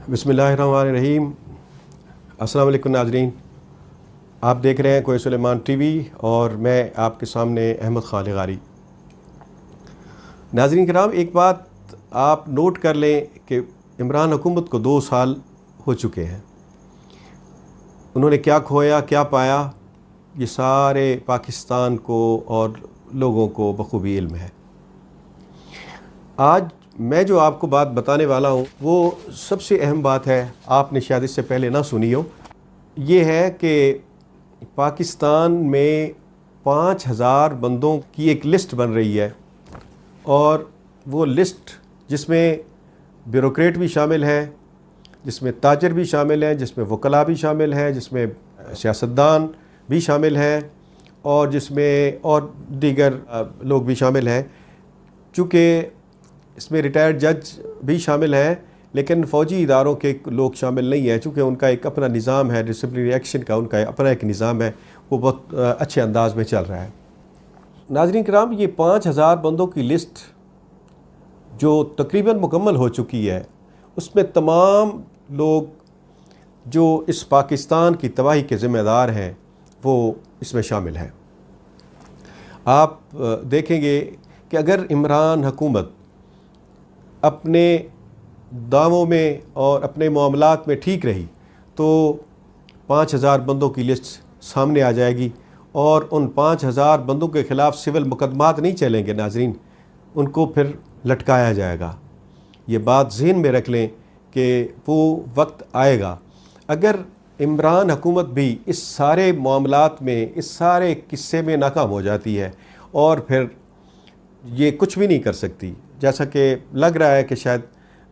बिस्मिल्लाहिर्रहमानिर्रहीम। अस्सलाम वालेकुम नाज़रीन, आप देख रहे हैं कोय सुलेमान टीवी और मैं आपके सामने अहमद खान लगारी। नाज़रीन किराम, एक बात आप नोट कर लें कि इमरान हुकूमत को 2 साल हो चुके हैं। उन्होंने क्या खोया क्या पाया, ये सारे पाकिस्तान को और लोगों को बखूबी इल्म है। आज मैं जो आपको बात बताने वाला हूँ वो सबसे अहम बात है, आपने शायद इससे पहले ना सुनी हो। ये है कि पाकिस्तान में 5000 बंदों की एक लिस्ट बन रही है और वो लिस्ट जिसमें ब्यूरोक्रेट भी शामिल हैं, जिसमें ताजर भी शामिल हैं, जिसमें वकला भी शामिल हैं, जिसमें सियासतदान भी शामिल हैं और जिसमें और दीगर लोग भी शामिल हैं। चूँकि इसमें रिटायर्ड जज भी शामिल हैं, लेकिन फ़ौजी इदारों के लोग शामिल नहीं हैं, चूँकि उनका एक अपना निज़ाम है, डिसिप्लिनरी एक्शन का उनका अपना एक निज़ाम है, वो बहुत अच्छे अंदाज में चल रहा है। नाज़रीन किराम, ये 5000 बंदों की लिस्ट जो तकरीबन मुकम्मल हो चुकी है, उसमें तमाम लोग जो इस पाकिस्तान की तबाही के ज़िम्मेदार हैं वो इसमें शामिल हैं। आप देखेंगे कि अगर इमरान हुकूमत अपने दावों में और अपने मामलात में ठीक रही तो 5000 बंदों की लिस्ट सामने आ जाएगी और उन 5000 बंदों के ख़िलाफ़ सिविल मुकदमात नहीं चलेंगे नाज़रीन, उनको फिर लटकाया जाएगा। ये बात ज़हन में रख लें कि वो वक्त आएगा। अगर इमरान हुकूमत भी इस सारे मामलात में, इस सारे किस्से में नाकाम हो जाती है और फिर ये कुछ भी नहीं कर सकती, जैसा कि लग रहा है कि शायद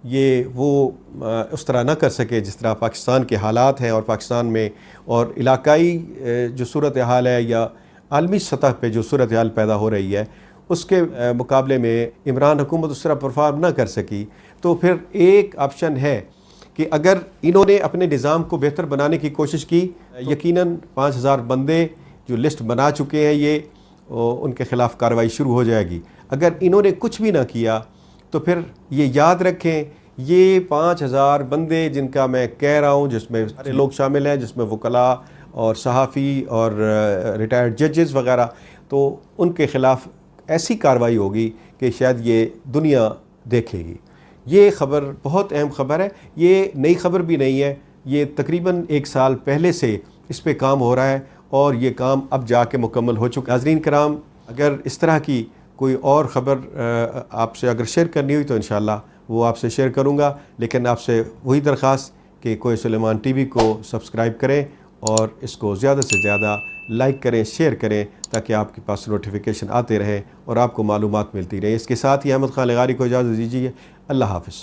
ये वो उस तरह ना कर सके जिस तरह पाकिस्तान के हालात हैं और पाकिस्तान में और इलाकाई जो सूरत हाल है या आलमी सतह पे जो सूरत हाल पैदा हो रही है, उसके मुकाबले में इमरान हुकूमत उस तरह परफॉर्म ना कर सकी, तो फिर एक ऑप्शन है कि अगर इन्होंने अपने निज़ाम को बेहतर बनाने की कोशिश की, यकीनन 5000 बंदे जो लिस्ट बना चुके हैं ये उनके ख़िलाफ़ कार्रवाई शुरू हो जाएगी। अगर इन्होंने कुछ भी ना किया तो फिर ये याद रखें, ये 5000 बंदे जिनका मैं कह रहा हूँ, जिसमें सारे लोग शामिल हैं, जिसमें वकला और सहाफ़ी और रिटायर्ड जजेस वगैरह, तो उनके ख़िलाफ़ ऐसी कार्रवाई होगी कि शायद ये दुनिया देखेगी। ये ख़बर बहुत अहम ख़बर है, ये नई ख़बर भी नहीं है, ये तकरीबन 1 साल पहले से इस पे काम हो रहा है और ये काम अब जाके मुकम्मल हो चुका है। नाज़रीन कराम, अगर इस तरह की कोई और ख़बर आपसे अगर शेयर करनी हुई तो इंशाअल्लाह वो आपसे शेयर करूँगा, लेकिन आपसे वही दरख्वास्त कि कोय सुलेमान टीवी को सब्सक्राइब करें और इसको ज़्यादा से ज़्यादा लाइक करें, शेयर करें, ताकि आपके पास नोटिफिकेशन आते रहें और आपको मालूमात मिलती रहे। इसके साथ ही अहमद खान लगारी को इजाज़त दीजिए। अल्लाह हाफ़िज़।